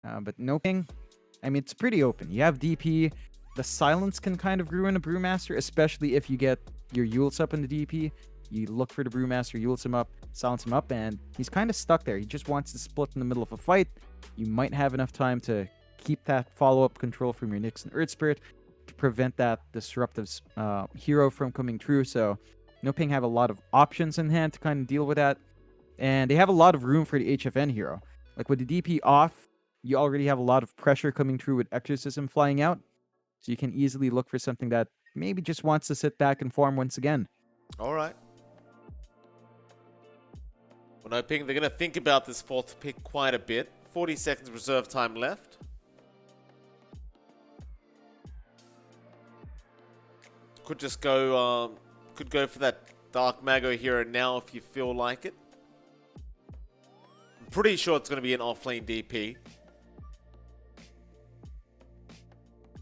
But NoPing, I mean, it's pretty open. You have DP. The silence can kind of ruin a Brewmaster, especially if you get your Yules up in the DP. You look for the Brewmaster, Yules him up, silence him up, and he's kind of stuck there. He just wants to split in the middle of a fight. You might have enough time to keep that follow-up control from your Nyx and Earth Spirit to prevent that disruptive hero from coming through. So NoPing have a lot of options in hand to kind of deal with that. And they have a lot of room for the HFN hero. Like with the DP off, you already have a lot of pressure coming through with Exorcism flying out. So you can easily look for something that maybe just wants to sit back and farm once again. All right. Well, NoPing, they're going to think about this fourth pick quite a bit. 40 seconds reserve time left. Could just go, could go for that Dark Mago hero now if you feel like it. I'm pretty sure it's going to be an offlane DP.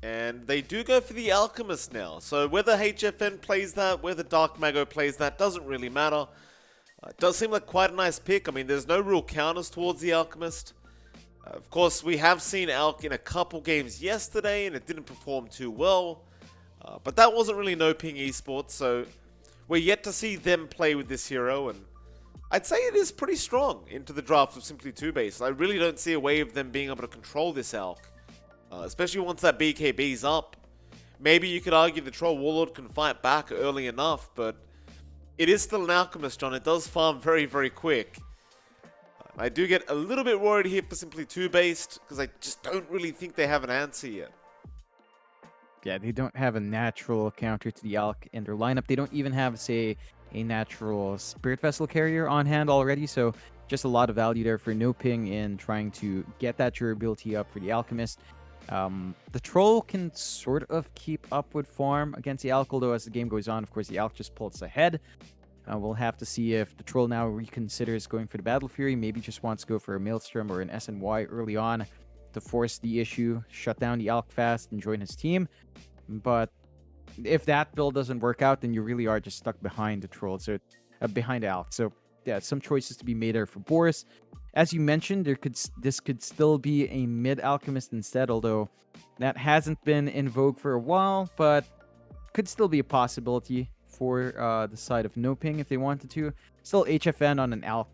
And they do go for the Alchemist now. So whether HFN plays that, whether Dark Mago plays that, doesn't really matter. It does seem like quite a nice pick. I mean, there's no real counters towards the Alchemist. Of course, we have seen Alch in a couple games yesterday, and it didn't perform too well. But that wasn't really NoPing esports, so we're yet to see them play with this hero, and I'd say it is pretty strong into the draft of Simply TOOBASED. I really don't see a way of them being able to control this Alch, especially once that BKB's up. Maybe you could argue the Troll Warlord can fight back early enough, but it is still an Alchemist, John. It does farm very, very quick. I do get a little bit worried here for Simply TOOBASED, because I just don't really think they have an answer yet. Yeah, they don't have a natural counter to the Alch in their lineup. They don't even have, say, a natural Spirit Vessel carrier on hand already, so just a lot of value there for NoPing in trying to get that durability up for the Alchemist. The Troll can sort of keep up with farm against the Alch, although as the game goes on, of course, the Alch just pulls ahead. We'll have to see if the Troll now reconsiders going for the Battle Fury, maybe just wants to go for a Maelstrom or an SNY early on to force the issue, shut down the Alch fast, and join his team. But if that build doesn't work out, then you really are just stuck behind the Troll, so behind Alch. So yeah, some choices to be made there for Boris. As you mentioned, this could still be a mid Alchemist instead, although that hasn't been in vogue for a while, but could still be a possibility for the side of NoPing if they wanted to. Still, HFN on an Alch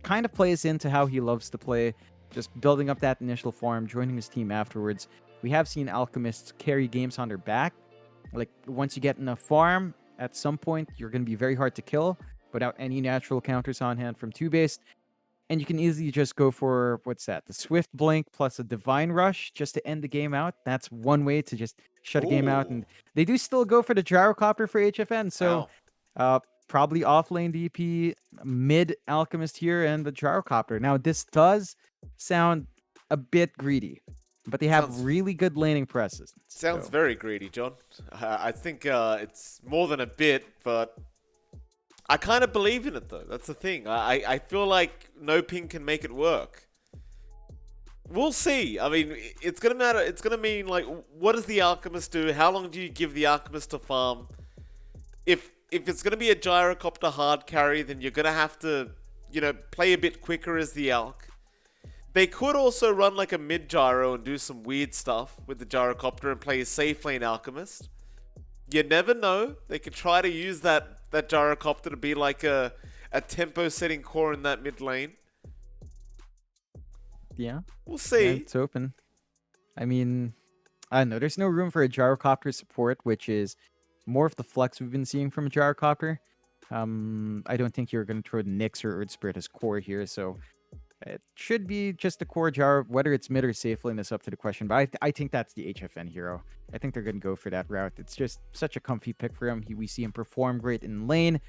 kind of plays into how he loves to play, just building up that initial farm, joining his team afterwards. We have seen Alchemists carry games on their back. Like, once you get in a farm, at some point, you're going to be very hard to kill without any natural counters on hand from TOOBASED. And you can easily just go for, what's that? The Swift Blink plus a Divine Rush just to end the game out. That's one way to just shut a game out. And they do still go for the Gyrocopter for HFN. So probably offlane DP, mid Alchemist here, and the Gyrocopter. Now, this does sound a bit greedy, but they have really good laning presses. Sounds very greedy, John. I think it's more than a bit, but I kind of believe in it, though. That's the thing. I feel like NoPing can make it work. We'll see. I mean, it's going to matter. It's going to mean, like, what does the Alchemist do? How long do you give the Alchemist to farm? If it's going to be a Gyrocopter hard carry, then you're going to have to, you know, play a bit quicker as the Alch. They could also run like a mid-gyro and do some weird stuff with the Gyrocopter and play a safe lane Alchemist. You never know. They could try to use that Gyrocopter to be like a tempo-setting core in that mid lane. Yeah. We'll see. Yeah, it's open. I mean, I don't know. There's no room for a Gyrocopter support, which is more of the flex we've been seeing from a Gyrocopter. I don't think you're going to throw the Nyx or Earth Spirit as core here, so it should be just a core Gyro. Whether it's mid or safe lane is up to the question, but I think that's the HFN hero. I think they're going to go for that route. It's just such a comfy pick for him. We see him perform great in lane.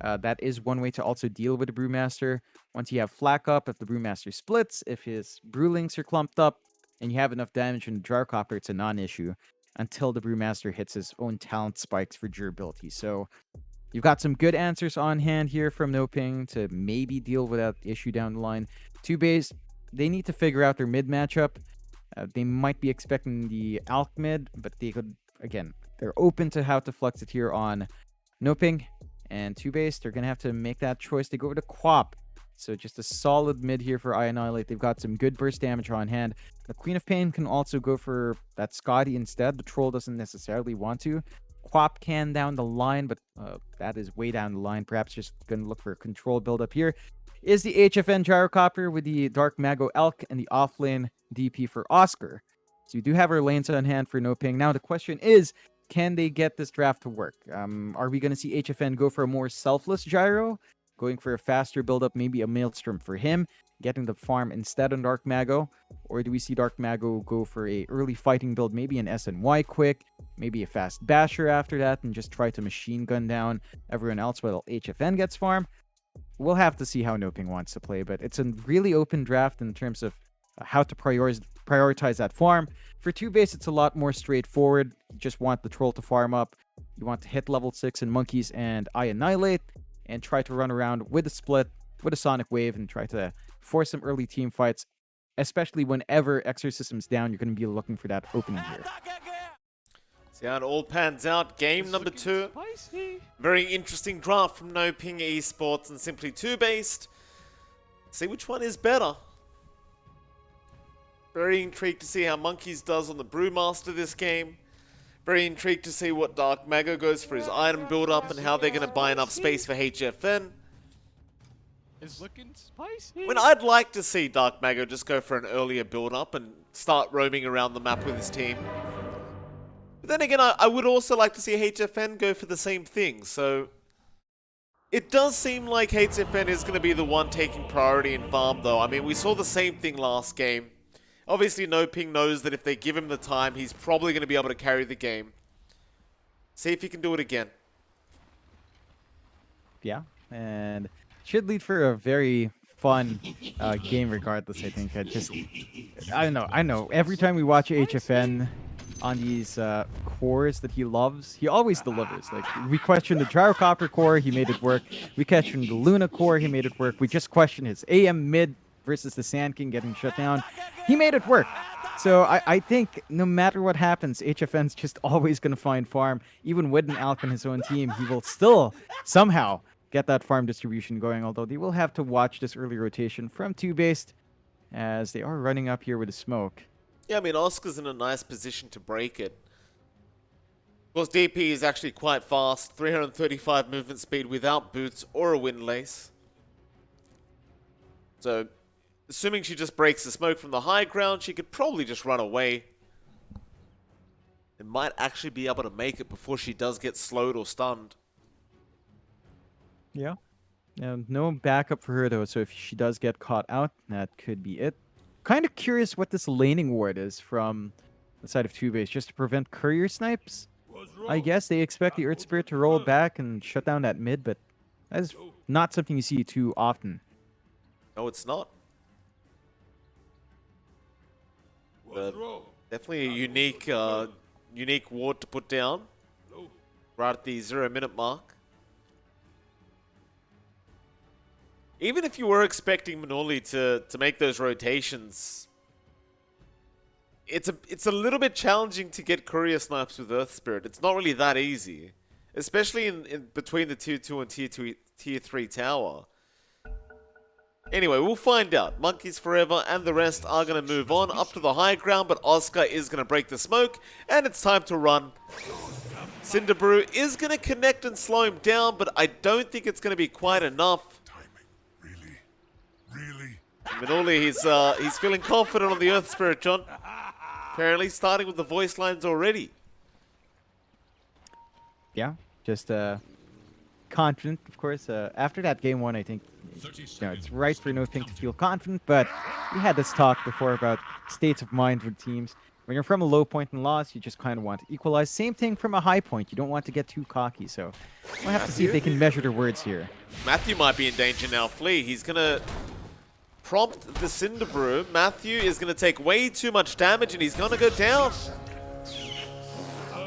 That is one way to also deal with the Brewmaster. Once you have Flak up, if the Brewmaster splits, if his Brewlings are clumped up, and you have enough damage in the Gyrocopter, it's a non-issue until the Brewmaster hits his own talent spikes for durability. So you've got some good answers on hand here from NoPing to maybe deal with that issue down the line. TOOBASED, they need to figure out their mid matchup. They might be expecting the Alch mid, but they could, again, they're open to how to flex it here on NoPing. And TOOBASED, they're going to have to make that choice. They go with a Quap. So just a solid mid here for Annihilate. They've got some good burst damage on hand. The Queen of Pain can also go for that Scotty instead. The Troll doesn't necessarily want to. Quap can down the line, but that is way down the line. Perhaps just going to look for a control build up here. Is the HFN Gyrocopter with the Dark Mago Elk and the offlane DP for Oscar. So you do have our lanes on hand for NoPing. Now the question is, can they get this draft to work? Are we going to see HFN go for a more selfless Gyro? Going for a faster build-up, maybe a Maelstrom for him, getting the farm instead on Dark Mago? Or do we see Dark Mago go for a early fighting build, maybe an SNY quick, maybe a fast Basher after that, and just try to machine gun down everyone else while HFN gets farm? We'll have to see how NoPing wants to play, but it's a really open draft in terms of how to prioritize that farm. For 2-base, it's a lot more straightforward. You just want the Troll to farm up. You want to hit level 6 in Monkeys and Annihilate, and try to run around with a split, with a Sonic Wave, and try to force some early team fights, especially whenever Exorcism's down. You're going to be looking for that opening here. See how it all pans out. Game number 2. Very interesting draft from NoPing Esports and Simply 2-based. See which one is better. Very intrigued to see how Monkeys does on the Brewmaster this game. Very intrigued to see what Dark Mago goes for his item build-up and how they're going to buy enough space for HFN. It's looking spicy. When I'd like to see Dark Mago just go for an earlier build-up and start roaming around the map with his team. But then again, I would also like to see HFN go for the same thing, so... It does seem like HFN is going to be the one taking priority in farm, though. I mean, we saw the same thing last game. Obviously, NoPing knows that if they give him the time, he's probably going to be able to carry the game. See if he can do it again. Yeah, and should lead for a very fun game regardless, I think. I don't know. Every time we watch HFN on these cores that he loves, he always delivers. Like, we questioned the Gyrocopter core, he made it work. We questioned the Luna core, he made it work. We just questioned his AM mid versus the Sand King getting shut down. He made it work. So I think no matter what happens, HFN's just always going to find farm. Even with an Alk on his own team, he will still somehow get that farm distribution going, although they will have to watch this early rotation from 2-based as they are running up here with a smoke. Yeah, I mean, Oscar's in a nice position to break it. Of course, DP is actually quite fast, 335 movement speed without boots or a windlace. So, assuming she just breaks the smoke from the high ground, she could probably just run away. And might actually be able to make it before she does get slowed or stunned. Yeah. No backup for her, though, so if she does get caught out, that could be it. Kind of curious what this laning ward is from the side of 2-base, just to prevent courier snipes. I guess they expect the Earth Spirit to roll back and shut down that mid, but that is not something you see too often. No, it's not. Definitely a unique ward to put down. Right at the 0-minute mark. Even if you were expecting Manoli to make those rotations, it's a little bit challenging to get courier snipes with Earth Spirit. It's not really that easy, especially in between the tier 2 and tier 3 tower. Anyway, we'll find out. Monkeys Forever and the rest are going to move on up to the high ground, but Oscar is going to break the smoke, and it's time to run. Cinderbrew is going to connect and slow him down, but I don't think it's going to be quite enough. Manoli, he's feeling confident on the Earth Spirit, John. Apparently starting with the voice lines already. Yeah, just confident, of course. After that game 1, I think it's right for NoPing to feel confident, but we had this talk before about states of mind with teams. When you're from a low point and loss, you just kind of want to equalize. Same thing from a high point. You don't want to get too cocky, so we'll have to see if they can measure their words here. Matthew might be in danger now. Flea, he's going to prompt the Cinderbrew. Matthew is going to take way too much damage, and he's going to go down.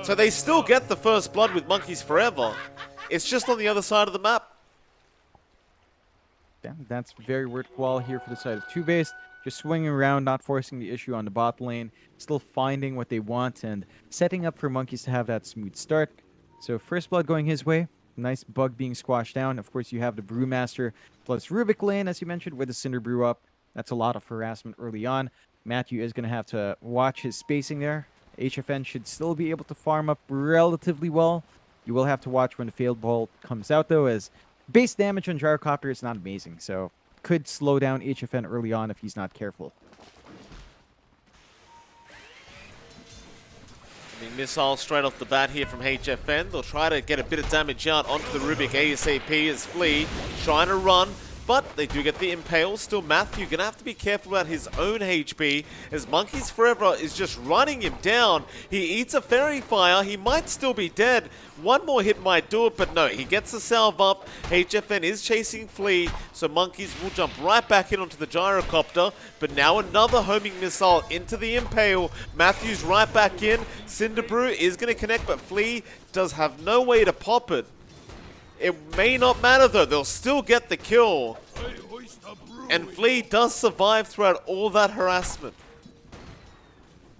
So they still get the first blood with Monkeys Forever. It's just on the other side of the map. Yeah, that's very worthwhile here for the side of 2-base. Just swinging around, not forcing the issue on the bot lane. Still finding what they want and setting up for Monkeys to have that smooth start. So first blood going his way. Nice bug being squashed down. Of course, you have the Brewmaster plus Rubik lane, as you mentioned, with the Cinder Brew up. That's a lot of harassment early on. Matthew is going to have to watch his spacing there. HFN should still be able to farm up relatively well. You will have to watch when the failed bolt comes out, though, as base damage on Gyrocopter is not amazing, so could slow down HFN early on if he's not careful. Missile straight off the bat here from HFN. They'll try to get a bit of damage out onto the Rubik ASAP as Flea trying to run, but they do get the Impale. Still, Matthew gonna have to be careful about his own HP as Monkeys Forever is just running him down. He eats a Fairy Fire. He might still be dead. One more hit might do it, but no, he gets the salve up. HFN is chasing Flea, so Monkeys will jump right back in onto the Gyrocopter, but now another homing missile into the Impale. Matthew's right back in. Cinder Brew is going to connect, but Flea does have no way to pop it. It may not matter though, they'll still get the kill. And Flea does survive throughout all that harassment.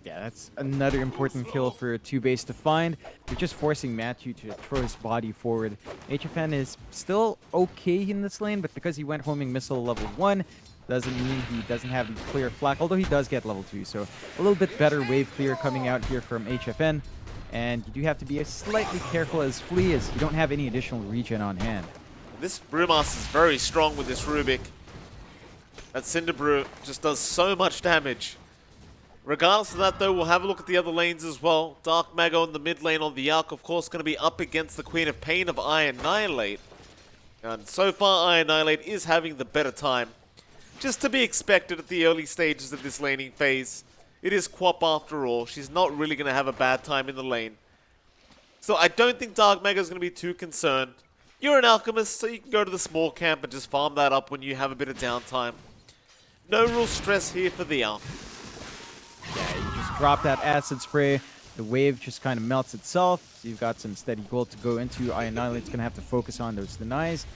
Yeah, that's another important kill for TOOBASED to find. You're just forcing Matthew to throw his body forward. HFN is still okay in this lane, but because he went homing missile level 1, doesn't mean he doesn't have the clear flak, although he does get level 2, so a little bit better wave clear coming out here from HFN. And you do have to be slightly careful as Flea, as you don't have any additional regen on hand. This Brewmaster is very strong with this Rubik. That Cinder Brew just does so much damage. Regardless of that though, we'll have a look at the other lanes as well. Dark Mago in the mid lane on the Arc, of course, going to be up against the Queen of Pain of Annihilate. And so far, Annihilate is having the better time. Just to be expected at the early stages of this laning phase. It is Quap after all. She's not really going to have a bad time in the lane. So I don't think Dark Mago is going to be too concerned. You're an alchemist, so you can go to the small camp and just farm that up when you have a bit of downtime. No real stress here for the Alch. Yeah, you just drop that acid spray. The wave just kind of melts itself. So you've got some steady gold to go into. Annihilate's going to have to focus on those denies.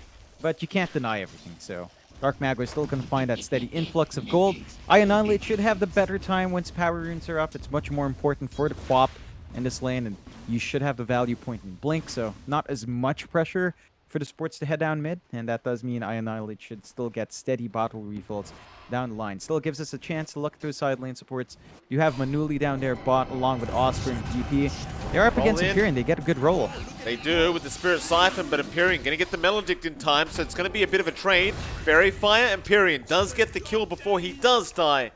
But you can't deny everything, so Dark Mago is still going to find that steady influx of gold. Annihilate should have the better time once power runes are up. It's much more important for the Quap in this lane, and you should have the value point in Blink, so not as much pressure for the supports to head down mid, and that does mean Annihilate should still get steady bottle refills down the line. Still gives us a chance to look through side lane supports. You have Manuli down there bot along with Oscar and GP. They're up against Imperium. They get a good roll. They do with the Spirit Siphon, but Empyrean going to get the Maledict in time, so it's going to be a bit of a trade. Fairy Fire, Empyrean does get the kill before he does die.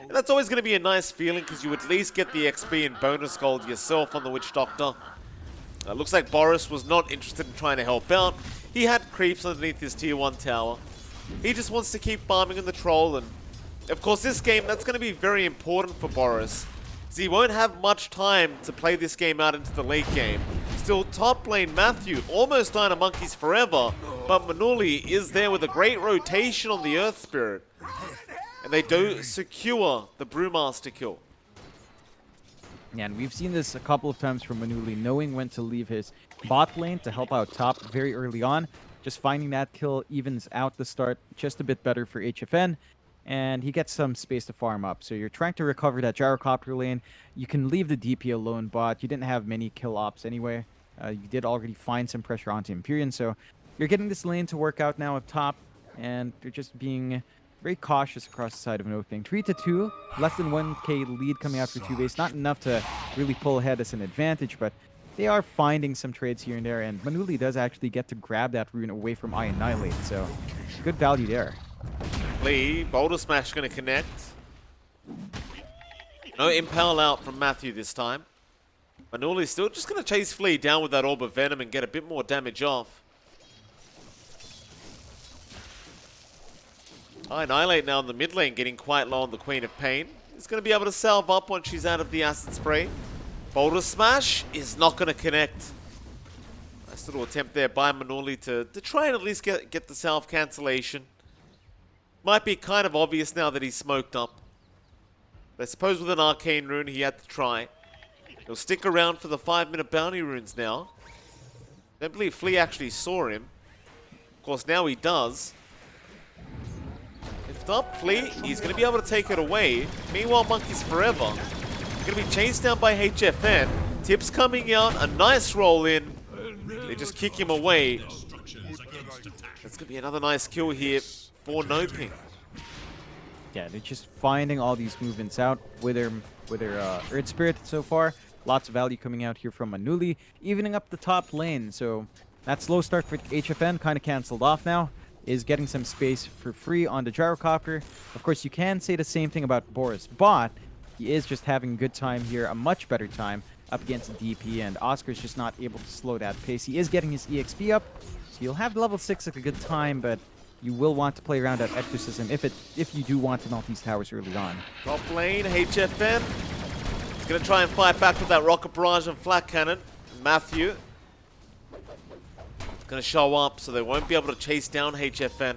And that's always going to be a nice feeling because you at least get the XP and bonus gold yourself on the Witch Doctor. Looks like Boris was not interested in trying to help out. He had creeps underneath his tier 1 tower. He just wants to keep farming in the troll, and of course this game, that's going to be very important for Boris. So he won't have much time to play this game out into the late game. Still, top lane Matthew almost dying to Monkeys Forever, but Manuli is there with a great rotation on the Earth Spirit. And they do secure the Brewmaster kill. Yeah, and we've seen this a couple of times from Manuli, knowing when to leave his bot lane to help out top very early on. Just finding that kill evens out the start just a bit better for HFN. And he gets some space to farm up. So you're trying to recover that Gyrocopter lane. You can leave the DP alone, but you didn't have many kill ops anyway. You did already find some pressure onto Empyrean, so you're getting this lane to work out now up top. And they're just being very cautious across the side of NoPing. 3-2, less than 1k lead coming out for TOOBASED. Not enough to really pull ahead as an advantage, but they are finding some trades here and there, and Manuli does actually get to grab that rune away from Annihilate, so good value there. Lee, Boulder Smash going to connect. No Impale out from Matthew this time. Manuli's still just going to chase Flea down with that Orb of Venom and get a bit more damage off. Annihilate now in the mid lane, getting quite low on the Queen of Pain. He's going to be able to salve up once she's out of the Acid Spray. Boulder Smash is not going to connect. Nice little attempt there by Manuli to try and at least get the salve cancellation. Might be kind of obvious now that he's smoked up. But I suppose with an Arcane Rune he had to try. He'll stick around for the 5-minute bounty runes now. I don't believe Flea actually saw him. Of course now he does. Lift up, Flea, he's going to be able to take it away. Meanwhile, Monkeys Forever. He's going to be chased down by HFN. Tips coming out, a nice roll in. They just kick him away. That's gonna be another nice kill here for NoPing. Yeah, they're just finding all these movements out with their Earth Spirit so far. Lots of value coming out here from Manuli, evening up the top lane. So that slow start for HFN kind of canceled off now. Is getting some space for free on the gyrocopter. Of course, you can say the same thing about Boris, but he is just having a good time here, a much better time up against DP, and Oscar's just not able to slow that pace. He is getting his EXP up, so you'll have level 6 at a good time, but you will want to play around that Exorcism if you do want to melt these towers early on. Top lane, HFN. He's going to try and fight back with that rocket barrage and flak cannon. Matthew. It's going to show up, so they won't be able to chase down HFN.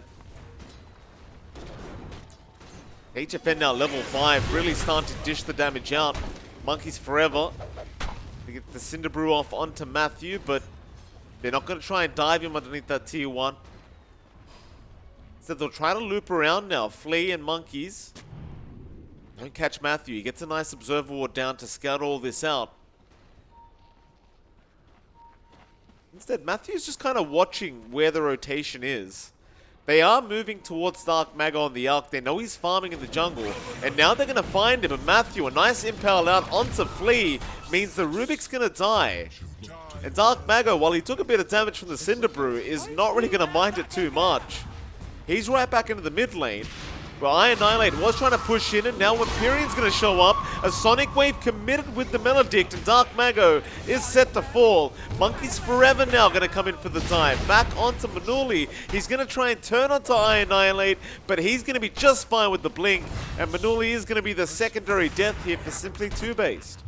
HFN now level 5, really starting to dish the damage out. Monkeys forever. They get the Cinder Brew off onto Matthew, but they're not going to try and dive him underneath that tier 1. So they'll try to loop around now. Flea and Monkeys. Don't catch Matthew. He gets a nice observer ward down to scout all this out. Instead, Matthew's just kind of watching where the rotation is. They are moving towards Dark Mago on the Arc. They know he's farming in the jungle. And now they're going to find him. And Matthew, a nice impale out onto Flea, means the Rubik's going to die. And Dark Mago, while he took a bit of damage from the Cinder Brew, is not really going to mind it too much. He's right back into the mid lane, where Annihilate was trying to push in, and now Empyrean's going to show up. A Sonic Wave committed with the Melodict, and Dark Mago is set to fall. Monkeys forever now going to come in for the dive. Back onto Manuli. He's going to try and turn onto Annihilate, but he's going to be just fine with the blink, and Manuli is going to be the secondary death here for simply TOOBASED.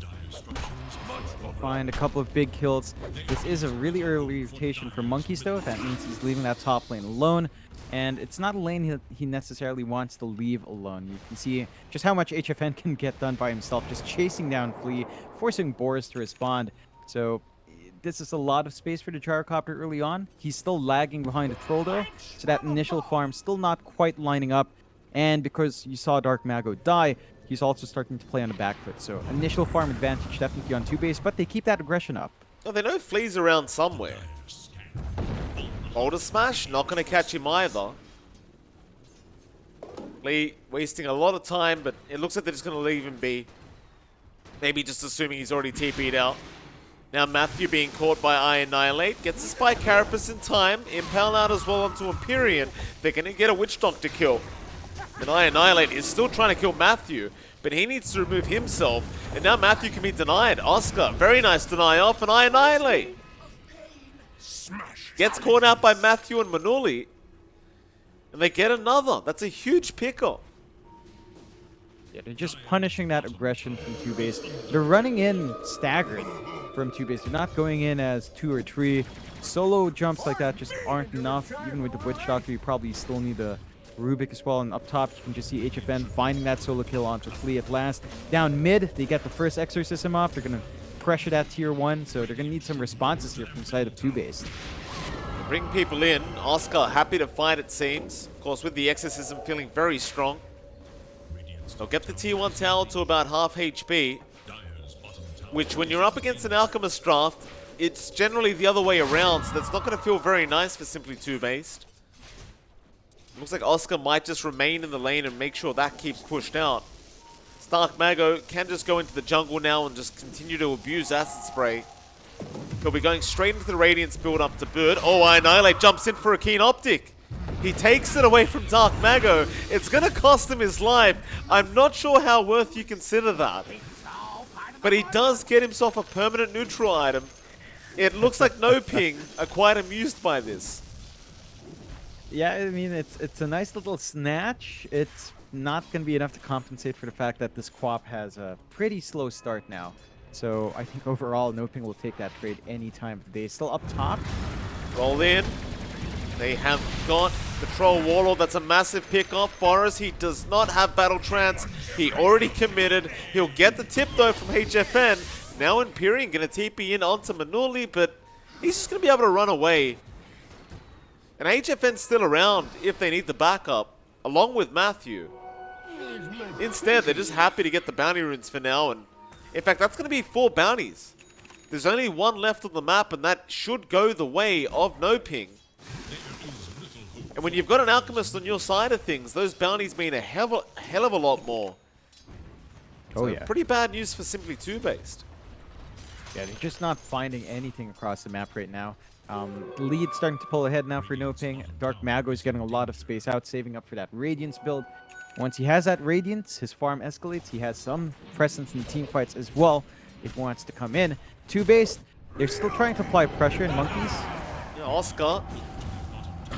Find a couple of big kills. This is a really early rotation for Monkeys, though. That means he's leaving that top lane alone. And it's not a lane he necessarily wants to leave alone. You can see just how much HFN can get done by himself, just chasing down Flea, forcing Boris to respond. So this is a lot of space for the gyrocopter early on. He's still lagging behind the troll, though, so that initial farm still not quite lining up. And because you saw Dark Mago die, he's also starting to play on the back foot. So initial farm advantage definitely on TOOBASED, but they keep that aggression up. Oh, they know Flea's around somewhere. Boulder Smash, not going to catch him either. Flea wasting a lot of time, but it looks like they're just going to leave him be. Maybe just assuming he's already TP'd out. Now Matthew being caught by Annihilate. Gets the Spike Carapace in time. Impale out as well onto Empyrean. They're going to get a Witch Doctor kill. And Annihilate is still trying to kill Matthew, but he needs to remove himself. And now Matthew can be denied. Oscar, very nice deny off, and Annihilate gets caught out by Matthew and Manuli. And they get another. That's a huge pickup. Yeah, they're just punishing that aggression from TOOBASED. They're running in staggered from TOOBASED. They're not going in as 2 or 3. Solo jumps like that just aren't enough. Even with the Witch Doctor, you probably still need the Rubik as well. And up top, you can just see HFN finding that solo kill onto Flea at last. Down mid, they get the first Exorcism off. They're going to pressure that tier 1, so they're going to need some responses here from the side of TOOBASED. Bring people in. Oscar happy to fight, it seems. Of course, with the Exorcism feeling very strong. So they'll get the tier 1 tower to about half HP. Which, when you're up against an Alchemist draft, it's generally the other way around. So that's not going to feel very nice for simply TOOBASED. Looks like Oscar might just remain in the lane and make sure that keeps pushed out. Dark Mago can just go into the jungle now and just continue to abuse Acid Spray. He'll be going straight into the Radiance build up to Bird. Oh, Annihilate jumps in for a Keen Optic. He takes it away from Dark Mago. It's going to cost him his life. I'm not sure how worth you consider that. But he does get himself a permanent neutral item. It looks like NoPing are quite amused by this. Yeah, I mean, it's a nice little snatch. It's not going to be enough to compensate for the fact that this Quap has a pretty slow start now. So I think overall, NoPing will take that trade any time of the day. Still up top. Roll in. They have got the Troll Warlord. That's a massive pick-off. Forest, he does not have Battle Trance. He already committed. He'll get the tip, though, from HFN. Now Empyrean going to TP in onto Manuli, but he's just going to be able to run away. And HFN's still around if they need the backup, along with Matthew. Instead, they're just happy to get the bounty runes for now. And in fact, that's going to be 4 bounties. There's only one left on the map, and that should go the way of NoPing. And when you've got an Alchemist on your side of things, those bounties mean a hell of a lot more. Oh So yeah. pretty bad news for Simply TOOBASED. Yeah, they're just not finding anything across the map right now. The lead's starting to pull ahead now for NoPing. Dark Mago is getting a lot of space out, saving up for that Radiance build. Once he has that Radiance, his farm escalates. He has some presence in the team fights as well if he wants to come in. TOOBASED, they're still trying to apply pressure in Monkeys. Yeah, Oscar.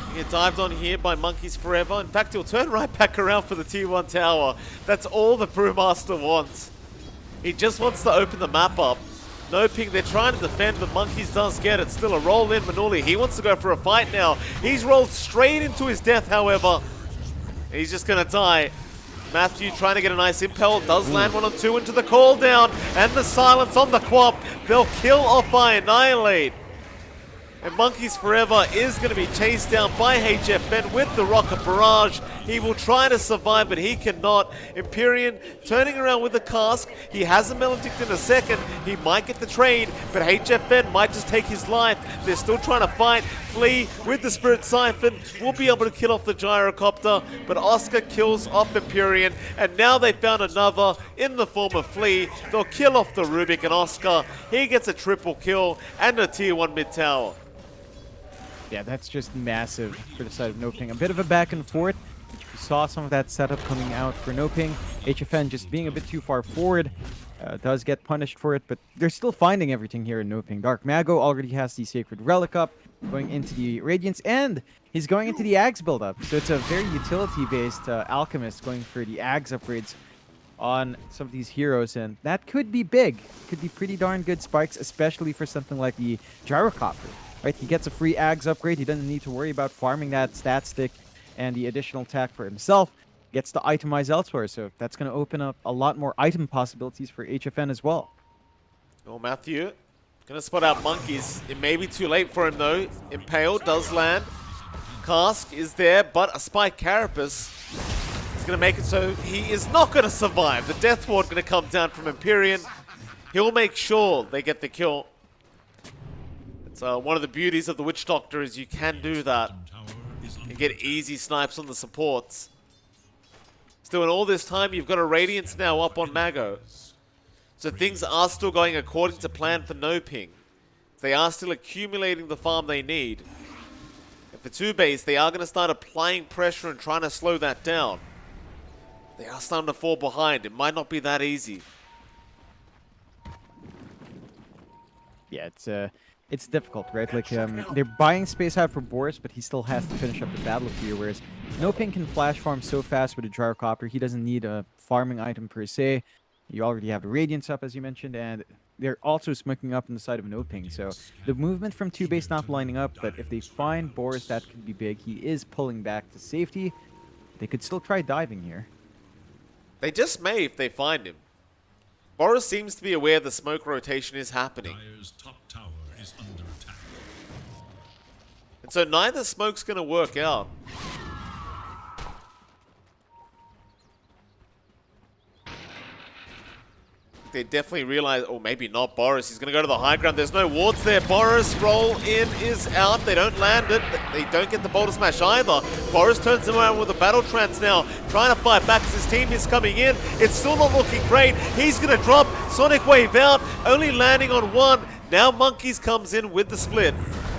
You get dived on here by Monkeys Forever. In fact, he'll turn right back around for the T1 tower. That's all the Brewmaster wants. He just wants to open the map up. NoPing, they're trying to defend, but Monkeys does get it. Still a roll in, Manuli. He wants to go for a fight now. He's rolled straight into his death, however. He's just going to die. Matthew trying to get a nice impel. Does land 1 on 2 into the call down. And the silence on the Quap. They'll kill off by Annihilate. And Monkeys Forever is going to be chased down by HFN with the Rocket Barrage. He will try to survive, but he cannot. Empyrean turning around with the cask. He has a Maledict in a second. He might get the trade, but HFN might just take his life. They're still trying to fight. Flea with the Spirit Siphon will be able to kill off the Gyrocopter, but Oscar kills off Empyrean, and now they found another in the form of Flea. They'll kill off the Rubik, and Oscar, he gets a triple kill and a tier 1 mid tower. Yeah, that's just massive for the side of NoPing. A bit of a back and forth. We saw some of that setup coming out for NoPing. HFN just being a bit too far forward. Does get punished for it, but they're still finding everything here in NoPing. Dark Mago already has the Sacred Relic up, going into the Radiance, and he's going into the Ags build up. So it's a very utility-based Alchemist going for the Ags upgrades on some of these heroes, and that could be big. Could be pretty darn good spikes, especially for something like the Gyrocopter. Right, he gets a free Ags upgrade. He doesn't need to worry about farming that stat stick and the additional attack for himself. Gets to itemize elsewhere, so that's going to open up a lot more item possibilities for HFN as well. Oh, Matthew, gonna spot out Monkeys. It may be too late for him though. Impale does land. Cask is there, but a Spike Carapace is gonna make it so he is not gonna survive. The Death Ward gonna come down from Empyrean. He'll make sure they get the kill. So one of the beauties of the Witch Doctor is you can do that. You get easy snipes on the supports. Still, in all this time, you've got a Radiance now up on Mago. So things are still going according to plan for NoPing. They are still accumulating the farm they need. And for TOOBASED, they are going to start applying pressure and trying to slow that down. They are starting to fall behind. It might not be that easy. Yeah, it's difficult, right? Like, they're buying space out for Boris, but he still has to finish up the battle here, whereas NoPing can flash farm so fast with a Gyrocopter. He doesn't need a farming item per se. You already have the Radiance up, as you mentioned, and they're also smoking up on the side of NoPing. So the movement from TOOBASED not lining up, but if they find Boris, that could be big. He is pulling back to safety. They could still try diving here. They just may if they find him. Boris seems to be aware the smoke rotation is happening. Dire's top tower is under attack. And so neither smoke's going to work out. They definitely realize, or maybe not Boris. He's going to go to the high ground. There's no wards there. Boris roll in is out. They don't land it. They don't get the boulder smash either. Boris turns him around with a battle trance now, trying to fight back as his team is coming in. It's still not looking great. He's going to drop Sonic Wave out, only landing on one. Now Monkeys comes in with the split.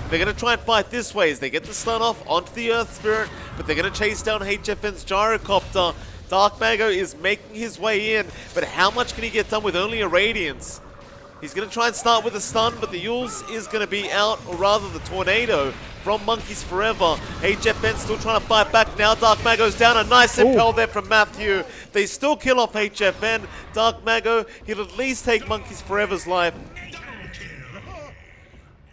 They're going to try and fight this way as they get the stun off onto the Earth Spirit, but they're going to chase down HFN's Gyrocopter. Dark Mago is making his way in, but how much can he get done with only a Radiance? He's going to try and start with a stun, but the Yules is going to be out, or rather the Tornado from Monkeys Forever. HFN still trying to fight back now. Dark Mago's down. A nice impel there from Matthew. They still kill off HFN. Dark Mago, he'll at least take Monkeys Forever's life.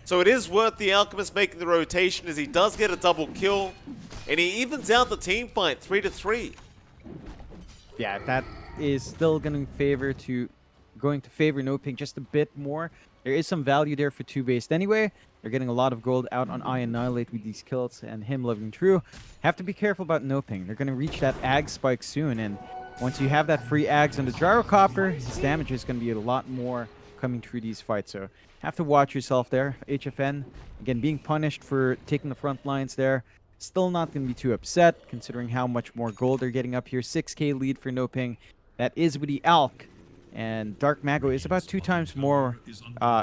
So it is worth the Alchemist making the rotation as he does get a double kill. And he evens out the team fight 3-3. Yeah, that is still going to favor NoPing just a bit more. There is some value there for TOOBASED anyway. They're getting a lot of gold out on Annihilate with these kills and him living true. Have to be careful about NoPing. They're going to reach that Ag spike soon, and once you have that free Ags on the Gyrocopter, his damage is going to be a lot more coming through these fights. So have to watch yourself there. HFN, again, being punished for taking the front lines there. Still not going to be too upset, considering how much more gold they're getting up here. 6k lead for NoPing. That is with the Alk. And Dark Mago is about 2 times more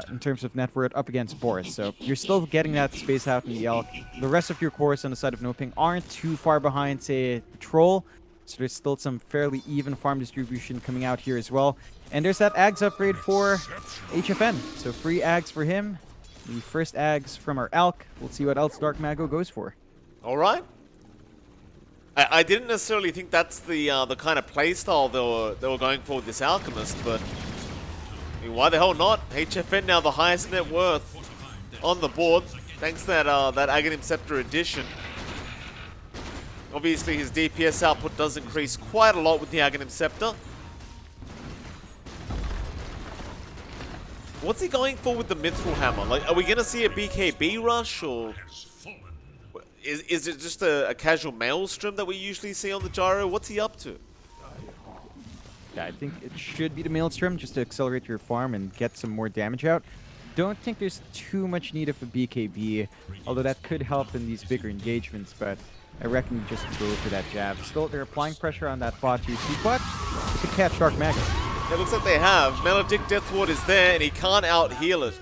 in terms of net worth up against Boris. So you're still getting that space out in the Elk. The rest of your cores on the side of NoPing aren't too far behind, say, the Troll. So there's still some fairly even farm distribution coming out here as well. And there's that Ags upgrade for HFN. So free Ags for him. The first Ags from our Alk. We'll see what else Dark Mago goes for. All right. I didn't necessarily think that's the kind of playstyle they were going for with this Alchemist, but I mean, why the hell not? HFN now the highest net worth on the board, thanks to that Aghanim Scepter addition. Obviously, his DPS output does increase quite a lot with the Aghanim Scepter. What's he going for with the Mithril Hammer? Like, are we gonna see a BKB rush, or is it just a casual maelstrom that we usually see on the gyro? What's he up to? Yeah, I think it should be the Maelstrom just to accelerate your farm and get some more damage out. Don't think there's too much need of a BKB, although that could help in these bigger engagements, but I reckon you just go for that jab. Still, they're applying pressure on that bot tier 2, but they could catch Dark Mago. It looks like they have. Maledict Deathward is there, and he can't out-heal it.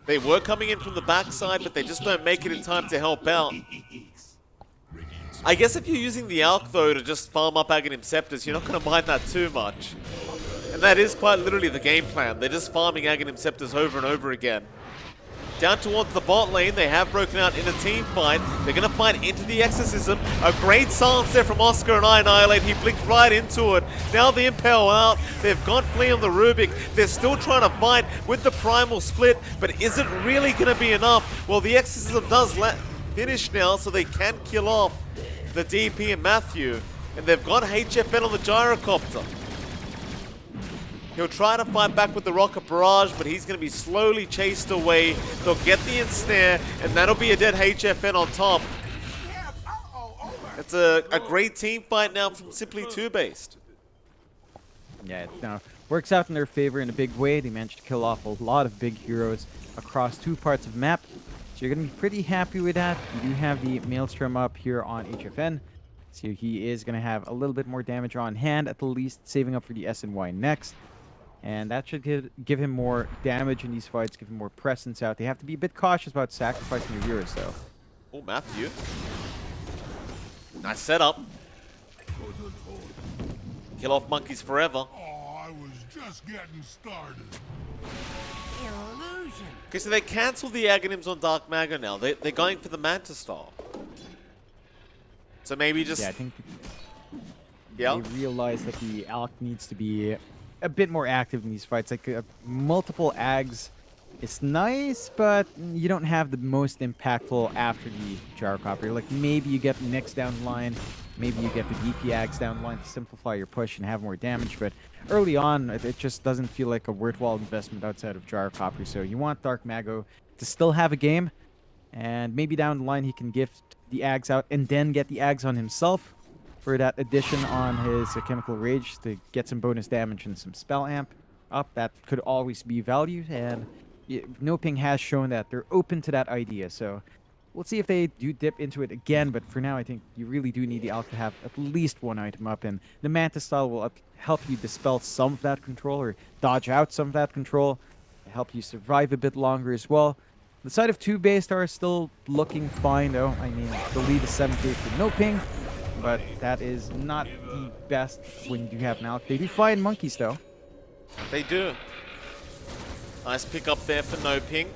They were coming in from the backside, but they just don't make it in time to help out. I guess if you're using the Alk, though, to just farm up Aghanim Scepters, you're not going to mind that too much. And that is quite literally the game plan. They're just farming Aghanim Scepters over and over again. Down towards the bot lane, they have broken out in a team fight. They're going to fight into the Exorcism. A great silence there from Oscar and Annihilate. He blinked right into it. Now the Impale out. They've got Flea on the Rubik. They're still trying to fight with the Primal Split, but is it really going to be enough? Well, the Exorcism does finish now, so they can kill off the DP and Matthew. And they've got HFN on the Gyrocopter. He'll try to fight back with the Rocket Barrage, but he's going to be slowly chased away. They'll get the ensnare, and that'll be a dead HFN on top. It's a great team fight now from Simply TOOBASED. Yeah, it works out in their favor in a big way. They managed to kill off a lot of big heroes across 2 parts of the map. So you're going to be pretty happy with that. You do have the Maelstrom up here on HFN. So he is going to have a little bit more damage on hand, at the least, saving up for the SNY next. And that should give him more damage in these fights, give him more presence out. They have to be a bit cautious about sacrificing their heroes, though. Oh, Matthew. Nice setup. Kill off monkeys forever. Oh, I was just getting started. Illusion. Okay, so they cancel the Aghanims on Dark Mago now. They're going for the Manta style. So maybe just... Yeah, I think Yeah. they realize that the Alk needs to be a bit more active in these fights. Like, multiple Ags is nice, but you don't have the most impactful after the Gyrocopter. Like, maybe you get Nyx down the line, maybe you get the DP Ags down the line to simplify your push and have more damage, but early on, it just doesn't feel like a worthwhile investment outside of Gyrocopter. So you want Dark Mago to still have a game, and maybe down the line he can gift the Ags out and then get the Ags on himself for that addition on his Chemical Rage to get some bonus damage and some spell amp up. That could always be value, and NoPing has shown that they're open to that idea. So we'll see if they do dip into it again, but for now I think you really do need the Alk to have at least 1 item up, and the Manta style will help you dispel some of that control or dodge out some of that control, help you survive a bit longer as well. The side of TOOBASED are still looking fine, though. I mean, the lead is 7k for NoPing, but that is not the best when you do have an Alk. They do find monkeys, though. They do. Nice pick up there for NoPing.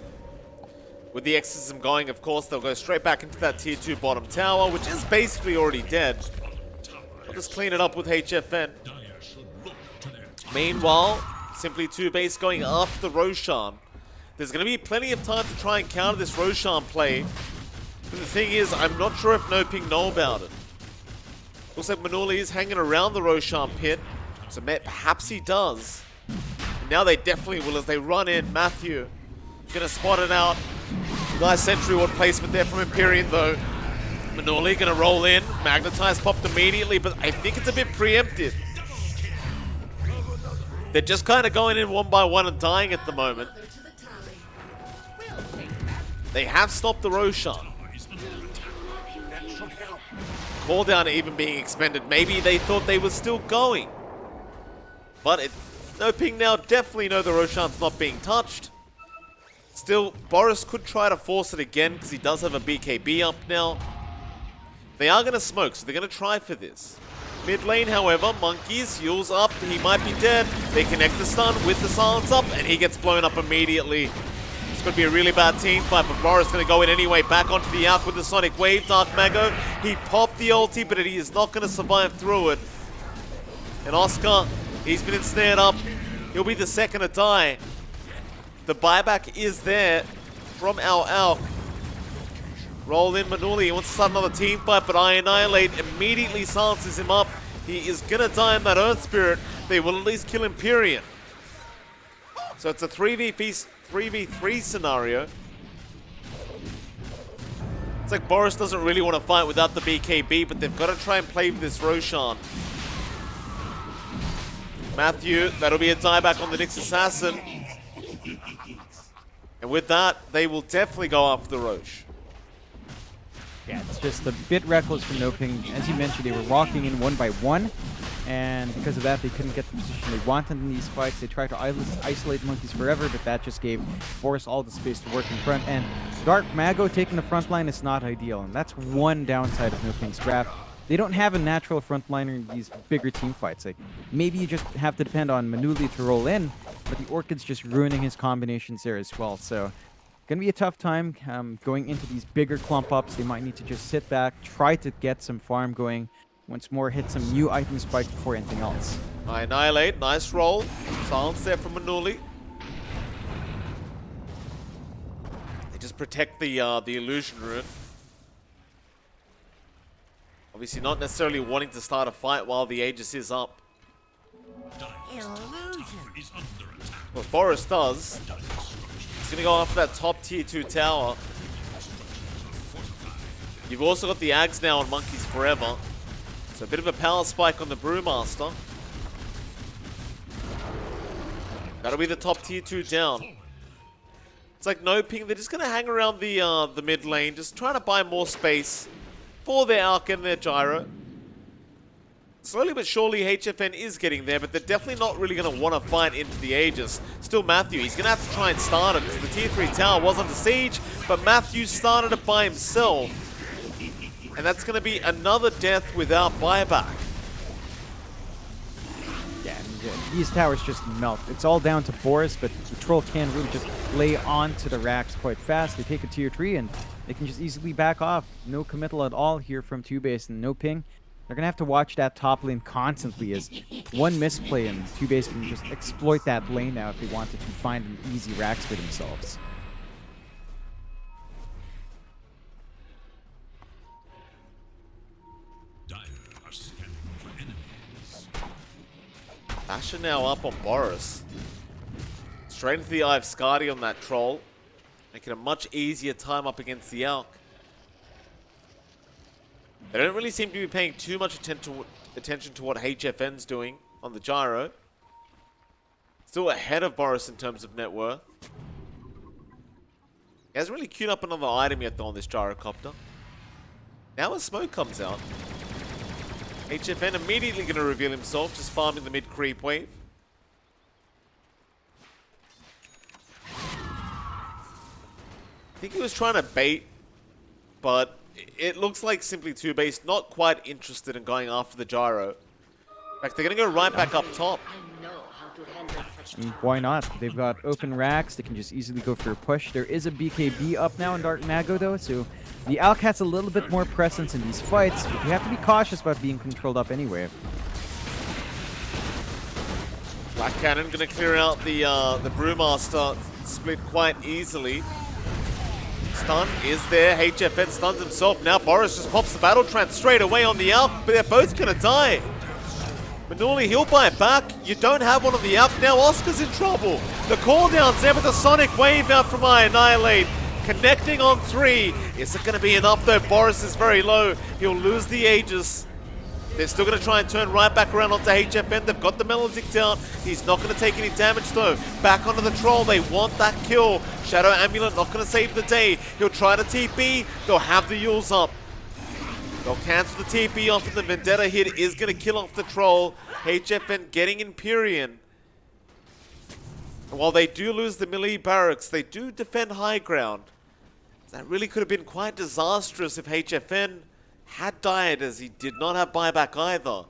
With the Exorcism going, of course, they'll go straight back into that tier 2 bottom tower, which is basically already dead. I'll just clean it up with HFN. Meanwhile, Simply TOOBASED going after the Roshan. There's going to be plenty of time to try and counter this Roshan play. But the thing is, I'm not sure if NoPing know about it. Looks like Manula is hanging around the Roshan pit, so perhaps he does. And now they definitely will as they run in. Matthew gonna spot it out. Nice Sentry Ward placement there from Empyrean though. Manula gonna roll in. Magnetize popped immediately, but I think it's a bit preemptive. They're just kind of going in one by one and dying at the moment. They have stopped the Roshan. Cooldown even being expended. Maybe they thought they were still going. But NoPing now definitely know the Roshan's not being touched. Still, Boris could try to force it again because he does have a BKB up now. They are going to smoke, so they're going to try for this. Mid lane, however, Monkeys, Yule's up, he might be dead. They connect the stun with the silence up, and he gets blown up immediately. It's going to be a really bad team fight, but Boris is going to go in anyway, back onto the Arc with the Sonic Wave. Dark Mago, he popped the ulti, but he is not going to survive through it. And Oscar, he's been ensnared up. He'll be the second to die. The buyback is there from our Alk. Roll in Manuli, he wants to start another team fight, but I Annihilate immediately silences him up. He is gonna die in that Earth Spirit. They will at least kill Empyrean. So it's a 3v3 scenario. It's like Boris doesn't really want to fight without the BKB, but they've got to try and play with this Roshan. Matthew, that'll be a dieback on the Nyx Assassin. And with that, they will definitely go after the Roche. Yeah, it's just a bit reckless from NoPing. As you mentioned, they were walking in one by one, and because of that, they couldn't get the position they wanted in these fights. They tried to isolate Monkeys forever, but that just gave Boris all the space to work in front. And Dark Mago taking the front line is not ideal, and that's one downside of NoPing's draft. They don't have a natural frontliner in these bigger team fights. Like, maybe you just have to depend on Manuli to roll in, but the Orchid's just ruining his combinations there as well. So, gonna be a tough time going into these bigger clump ups. They might need to just sit back, try to get some farm going. Once more, hit some new item spikes before anything else. I Annihilate, nice roll. Silence there from Manuli. They just protect the illusion rune. Obviously not necessarily wanting to start a fight while the Aegis is up. What Boris does, he's going to go after that top tier 2 tower. You've also got the Ags now on Monkeys Forever. So a bit of a power spike on the Brewmaster. That'll be the top tier 2 down. It's like NoPing, they're just going to hang around the mid lane, just trying to buy more space for their Arc and their Gyro. Slowly but surely, HFN is getting there, but they're definitely not really going to want to fight into the Aegis. Still Matthew, he's going to have to try and start it, because the tier 3 tower was under siege, but Matthew started it by himself. And that's going to be another death without buyback. Yeah, and these towers just melt. It's all down to Boris, but the Troll can really just lay onto the racks quite fast. They take a tier 3 and they can just easily back off. No committal at all here from TOOBASED and NoPing. They're going to have to watch that top lane constantly, as one misplay and TOOBASED can just exploit that lane now if they wanted to find an easy racks for themselves. Asher now up on Boris. Straight into the Eye of Skadi on that Troll. Making a much easier time up against the Alk. They don't really seem to be paying too much attention to what HFN's doing on the Gyro. Still ahead of Boris in terms of net worth. He hasn't really queued up another item yet though on this Gyrocopter. Now a smoke comes out. HFN immediately going to reveal himself, just farming the mid creep wave. I think he was trying to bait, but it looks like simply TOOBASED not quite interested in going after the Gyro. In fact, they're going to go right back up top. Why not? They've got open racks. They can just easily go for a push. There is a BKB up now in Dark Mago though, so the Alk has a little bit more presence in these fights, but you have to be cautious about being controlled up anyway. Black Cannon going to clear out the Brewmaster split quite easily. Stun is there. HFN stuns himself. Now Boris just pops the Battle Trance straight away on the Alk, but they're both going to die. Manuli, he'll buy it back. You don't have one on the Alk. Now Oscar's in trouble. The cooldown's there with the Sonic Wave out from I Annihilate. Connecting on 3. Is it going to be enough though? Boris is very low. He'll lose the Aegis. They're still going to try and turn right back around onto HFN. They've got the Melodic down. He's not going to take any damage though. Back onto the Troll. They want that kill. Shadow Amulet not going to save the day. He'll try to TP. They'll have the Yules up. They'll cancel the TP off, and the Vendetta hit is going to kill off the Troll. HFN getting Empyrean. And while they do lose the melee barracks, they do defend high ground. That really could have been quite disastrous if HFN had died, as he did not have buyback either.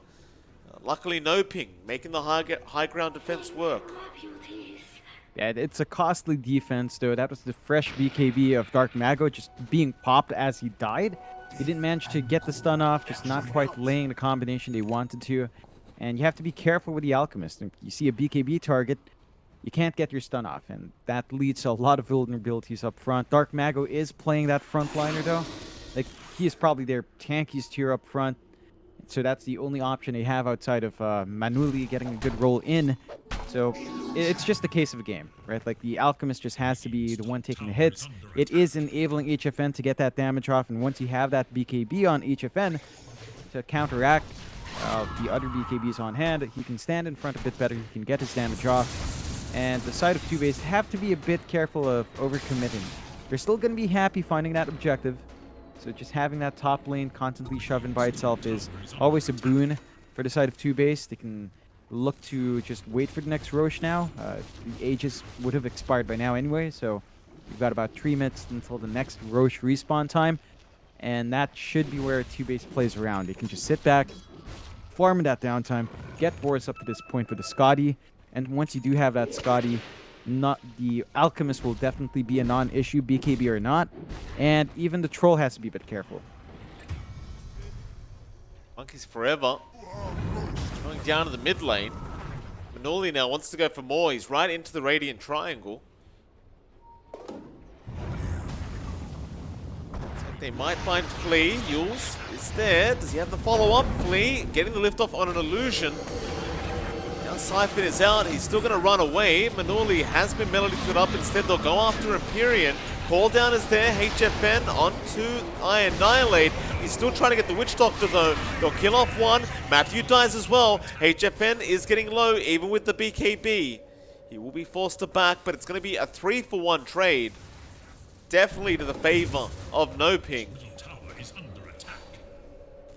Luckily, NoPing making the high ground defense work. Yeah, it's a costly defense, though. That was the fresh BKB of Dark Mago just being popped as he died. He didn't manage to get the stun off, just not quite laying the combination they wanted to. And you have to be careful with the Alchemist. If you see a BKB target, you can't get your stun off, and that leads to a lot of vulnerabilities up front. Dark Mago is playing that frontliner, though. Like, he is probably their tankiest tier up front. So that's the only option they have outside of Manuli getting a good roll in. So it's just a case of a game, right? Like, the Alchemist just has to be the one taking the hits. It is enabling HFN to get that damage off, and once you have that BKB on HFN to counteract the other BKBs on hand, he can stand in front a bit better, he can get his damage off. And the side of TOOBASED have to be a bit careful of overcommitting. They're still going to be happy finding that objective. So just having that top lane constantly shoving by itself is always a boon for the side of TOOBASED. They can look to just wait for the next Roche now. The Aegis would have expired by now anyway, so we've got about 3 minutes until the next Roche respawn time. And that should be where TOOBASED plays around. They can just sit back, farm in that downtime, get Boris up to this point with the Scotty. And once you do have that Scotty, not the Alchemist will definitely be a non-issue, BKB or not, and even the Troll has to be a bit careful. Monkeys forever. Going down to the mid lane. Manoli now wants to go for more. He's right into the Radiant Triangle. Looks like they might find Flea. Yules is there. Does he have the follow-up? Flea getting the lift off on an illusion. Now Siphon is out. He's still going to run away. Manoli has been melodied up. Instead, they'll go after Empyrean. Call down is there. HFN onto Annihilate. He's still trying to get the Witch Doctor, though. They'll kill off one. Matthew dies as well. HFN is getting low, even with the BKB. He will be forced to back, but it's going to be a 3-for-1 trade. Definitely to the favor of NoPing.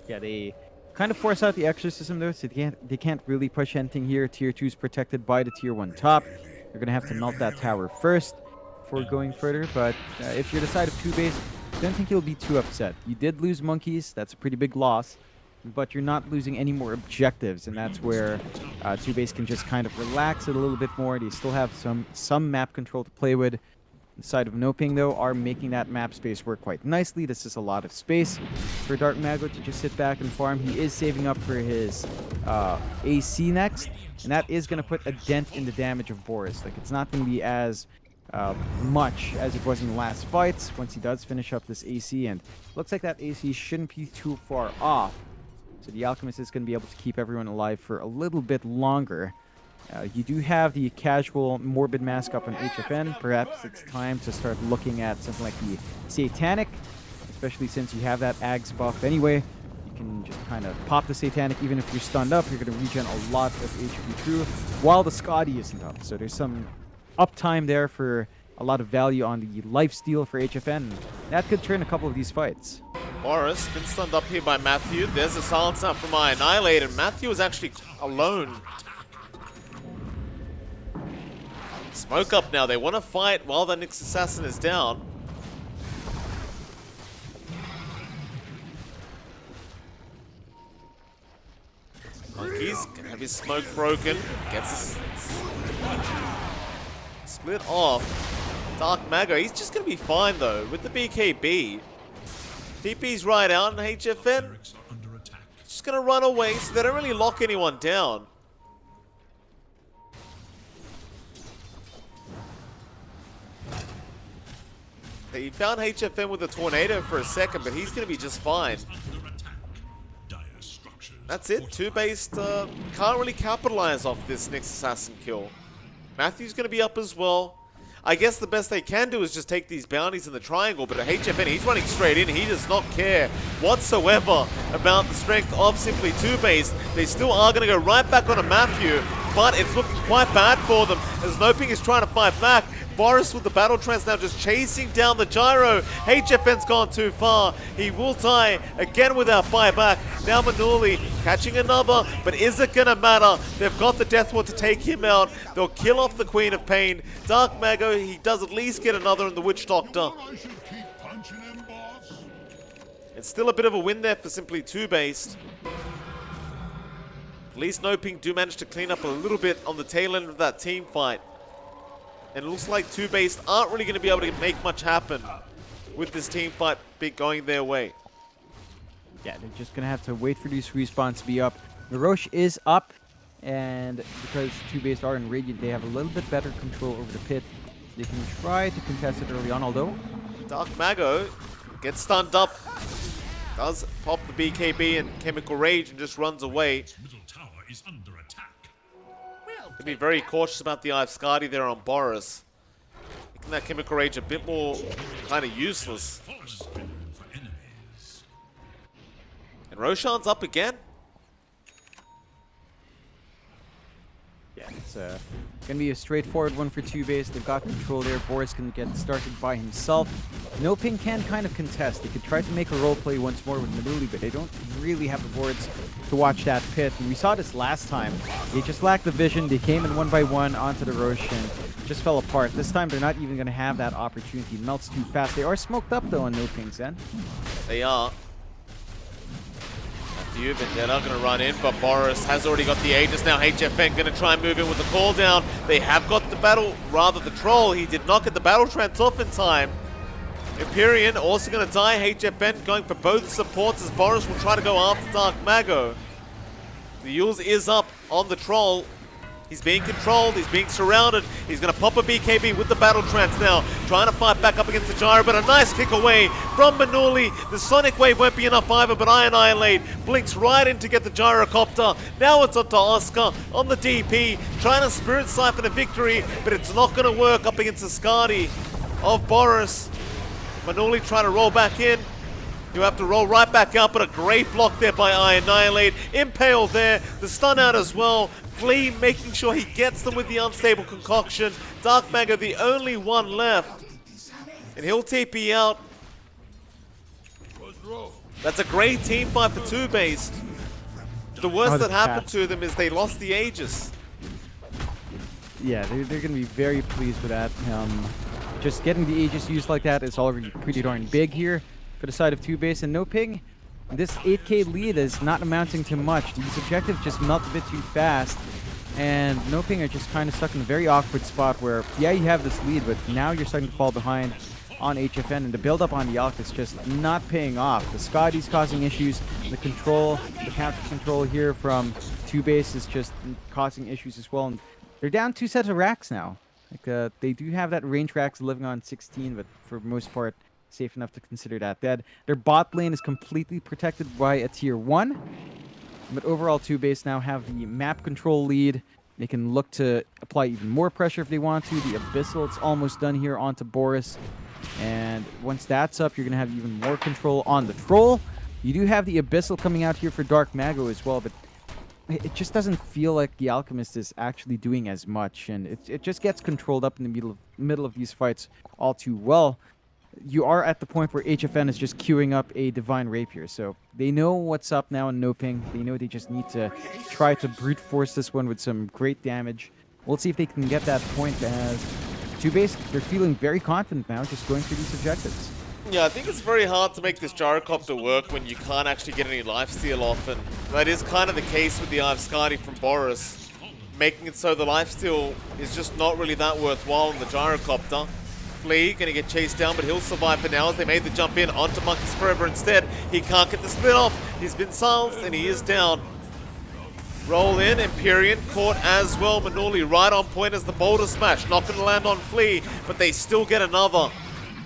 Yeah, they kind of force out the exorcism though, so they can't really push anything here. Tier 2 is protected by the Tier 1 top. They're going to have to melt that tower first before going further, but if you're the side of TOOBASED, I don't think you'll be too upset. You did lose monkeys, that's a pretty big loss, but you're not losing any more objectives, and that's where TOOBASED can just kind of relax it a little bit more. They still have some map control to play with. The side of NoPing, though, are making that map space work quite nicely. This is a lot of space for Dark Mago to just sit back and farm. He is saving up for his AC next, and that is going to put a dent in the damage of Boris. Like, it's not going to be as much as it was in the last fights once he does finish up this AC, and looks like that AC shouldn't be too far off. So the Alchemist is going to be able to keep everyone alive for a little bit longer. You do have the casual Morbid Mask up on HFN. Perhaps it's time to start looking at something like the Satanic, especially since you have that Ags buff anyway. You can just kind of pop the Satanic. Even if you're stunned up, you're going to regen a lot of HP through, while the Scotty isn't up. So there's some uptime there for a lot of value on the lifesteal for HFN. That could turn a couple of these fights. Boris been stunned up here by Matthew. There's a silence out from Annihilate, and Matthew is actually alone. Smoke up now. They want to fight while the Nyx Assassin is down. Monkeys can have his smoke broken. Gets split off. Dark Mago, he's just going to be fine though with the BKB. TP's right out, and HFN just going to run away, so they don't really lock anyone down. He found HFN with a tornado for a second, but he's going to be just fine. That's it. TOOBASED can't really capitalize off this Nyx Assassin kill. Matthew's going to be up as well. I guess the best they can do is just take these bounties in the triangle, but HFN, he's running straight in. He does not care whatsoever about the strength of simply TOOBASED. They still are going to go right back on a Matthew, but it's looking quite bad for them as NoPing is trying to fight back. Boris with the battle trance now just chasing down the gyro. HFN's gone too far. He will die again without buyback. Now Manuli catching another, but is it gonna matter? They've got the Death Ward to take him out. They'll kill off the Queen of Pain. Dark Mago, he does at least get another in the Witch Doctor. I should keep punching him, boss. It's still a bit of a win there for simply TOOBASED. At least NoPing do manage to clean up a little bit on the tail end of that team fight. And it looks like TOOBASED aren't really going to be able to make much happen with this team fight going their way. Yeah, they're just going to have to wait for these respawns to be up. The Roche is up, and because TOOBASED are in Radiant, they have a little bit better control over the pit. They can try to contest it early on, although... Dark Mago gets stunned up, does pop the BKB and Chemical Rage and just runs away. Middle tower is under attack. To be very cautious about the Eye of Skadi there on Boris. Making that Chemical Rage a bit more kind of useless. Force cannon for enemies. And Roshan's up again. Yeah, it's going to be a straightforward one for TOOBASED. They've got control there. Boris can get started by himself. NoPing can kind of contest. They could try to make a role play once more with Manuli, but they don't really have the boards to watch that pit. And we saw this last time. They just lacked the vision. They came in one by one onto the Roshan. Just fell apart. This time, they're not even going to have that opportunity. It melts too fast. They are smoked up, though, on NoPing's end. They are. They're not going to run in, but Boris has already got the Aegis now. HFN going to try and move in with the call down. They have got the battle, rather the troll. He did not get the battle trance off in time. Empyrean also going to die. HFN going for both supports as Boris will try to go after Dark Mago. The Yules is up on the troll. He's being controlled, he's being surrounded. He's going to pop a BKB with the battle trance now. Trying to fight back up against the gyro, but a nice kick away from Manuli. The Sonic Wave won't be enough either, but Annihilate blinks right in to get the gyrocopter. Now it's onto Oscar on the DP, trying to Spirit Siphon a victory, but it's not going to work up against the Skadi of Boris. Manuli trying to roll back in. You have to roll right back out, but a great block there by Annihilate. Impale there, the stun out as well. Flea making sure he gets them with the unstable concoction. Dark Mago the only one left. And he'll TP out. That's a great team fight for TOOBASED. The worst that happened to them is they lost the Aegis. Yeah, they're going to be very pleased with that. Just getting the Aegis used like that is already pretty darn big here for the side of TOOBASED. And NoPing, this 8k lead is not amounting to much. These objectives just melt a bit too fast. And NoPing are just kind of stuck in a very awkward spot where, yeah, you have this lead, but now you're starting to fall behind on HFN. And the build-up on the Alk is just not paying off. The Skadi's causing issues. The control, the counter control here from TOOBASED is just causing issues as well. And they're down 2 sets of racks now. Like, they do have that range racks living on 16, but for the most part, safe enough to consider that dead. Their bot lane is completely protected by a tier 1. But overall, TOOBASED now have the map control lead. They can look to apply even more pressure if they want to. The Abyssal, it's almost done here onto Boris. And once that's up, you're going to have even more control on the Troll. You do have the Abyssal coming out here for Dark Mago as well, but it just doesn't feel like the Alchemist is actually doing as much. And it just gets controlled up in the middle of these fights all too well. You are at the point where HFN is just queuing up a Divine Rapier. So they know what's up now in NoPing. They know they just need to try to brute force this one with some great damage. We'll see if they can get that point as TOOBASED, they're feeling very confident now just going through these objectives. Yeah, I think it's very hard to make this gyrocopter work when you can't actually get any lifesteal off, and that is kind of the case with the Eye of Skadi from Boris, making it so the lifesteal is just not really that worthwhile in the gyrocopter. Flea gonna get chased down, but he'll survive for now as they made the jump in onto Monkeys Forever instead. He can't get the split off. He's been silenced and he is down. Roll in, Empyrean caught as well. Manuli right on point as the boulder smash. Not gonna land on Flea, but they still get another.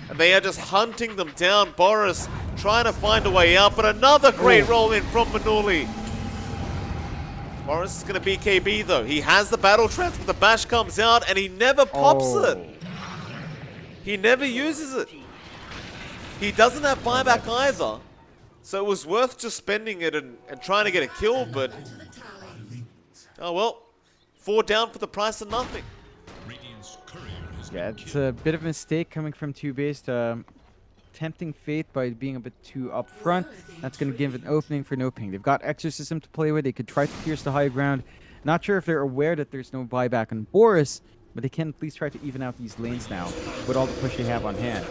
And they are just hunting them down. Boris trying to find a way out, but another great roll in from Manuli. Boris is gonna BKB though. He has the battle trance, but the bash comes out and he never pops it. He never uses it. He doesn't have buyback either. So it was worth just spending it and trying to get a kill, but... Oh well. 4 down for the price of nothing. Radiance courier has Yeah, been it's killed. a bit of a mistake coming from TOOBASED. Tempting fate by being a bit too upfront. That's going to give an opening for NoPing. They've got Exorcism to play with. They could try to pierce the high ground. Not sure if they're aware that there's no buyback on Boris, but they can at least try to even out these lanes now with all the push they have on hand.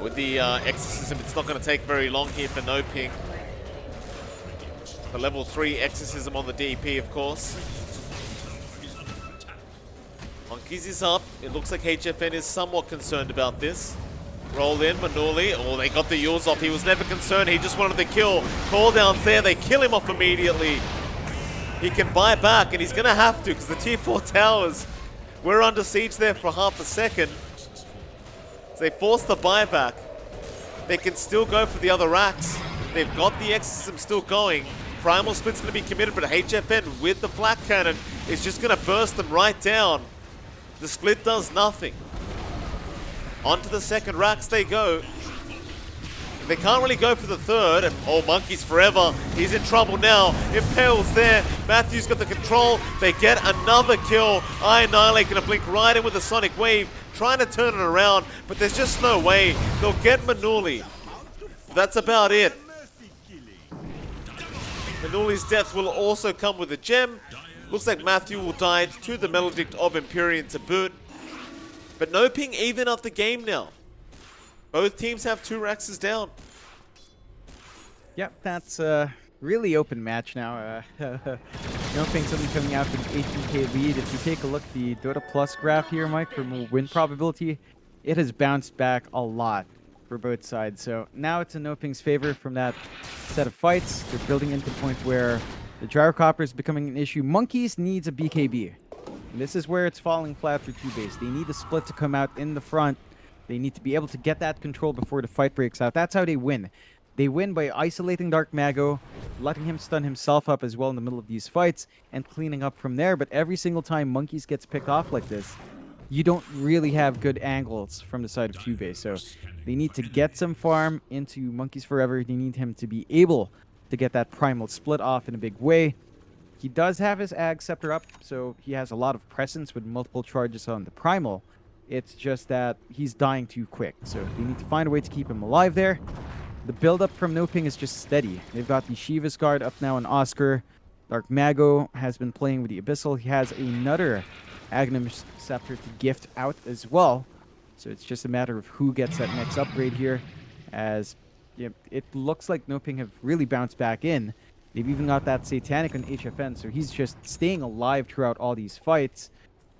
With the Exorcism, it's not going to take very long here for NoPing. The level 3 Exorcism on the DP, of course. Monkeys is up. It looks like HFN is somewhat concerned about this. Roll in, Manuli. Oh, they got the Yules off. He was never concerned. He just wanted the kill. Call down there. They kill him off immediately. He can buy back, and he's going to have to because the tier 4 towers were under siege there for half a second. So they force the buyback. They can still go for the other racks. They've got the Exorcism still going. Primal Split's going to be committed, but HFN with the Flak Cannon is just going to burst them right down. The split does nothing. Onto the second racks they go. They can't really go for the third, and oh, Monkeys forever. He's in trouble now. Impale's there. Matthew's got the control. They get another kill. Annihilate gonna blink right in with a Sonic Wave, trying to turn it around, but there's just no way. They'll get Manuli. That's about it. Manuli's death will also come with a gem. Looks like Matthew will die to the Maledict of Empyrean to boot. But NoPing even up the game now. Both teams have 2 Raxes down. Yep, that's a really open match now. NoPing suddenly coming out with an 18k lead. If you take a look at the Dota Plus graph here, Mike, from win probability, it has bounced back a lot for both sides. So now it's in NoPing's favor from that set of fights. They're building into the point where the Gyrocopter is becoming an issue. Monkeys needs a BKB. And this is where it's falling flat for TOOBASED. They need the split to come out in the front. They need to be able to get that control before the fight breaks out. That's how they win. They win by isolating Dark Mago, letting him stun himself up as well in the middle of these fights, and cleaning up from there. But every single time Monkeys gets picked off like this, you don't really have good angles from the side of TOOBASED. So they need to get some farm into Monkeys Forever. They need him to be able to get that Primal split off in a big way. He does have his Ag Scepter up, so he has a lot of presence with multiple charges on the Primal. It's just that he's dying too quick, so they need to find a way to keep him alive there. The build-up from NoPing is just steady. They've got the Shiva's Guard up now on Oscar. Dark Mago has been playing with the Abyssal. He has another Aghanim Scepter to gift out as well. So it's just a matter of who gets that next upgrade here, as it looks like NoPing have really bounced back in. They've even got that Satanic on HFN, so he's just staying alive throughout all these fights.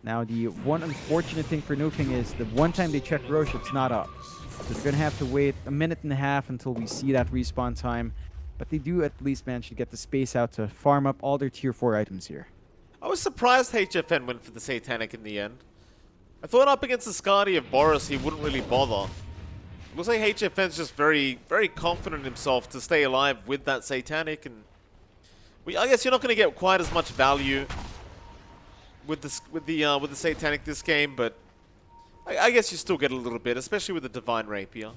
Now, the one unfortunate thing for NoPing is the one time they check Roche, it's not up. So they're going to have to wait a minute and a half until we see that respawn time. But they do at least manage to get the space out to farm up all their tier 4 items here. I was surprised HFN went for the Satanic in the end. I thought up against the Skadi of Boris, he wouldn't really bother. Looks like HFN's just very, very confident in himself to stay alive with that Satanic, and I guess you're not going to get quite as much value with the Satanic this game, but I guess you still get a little bit, especially with the Divine Rapier.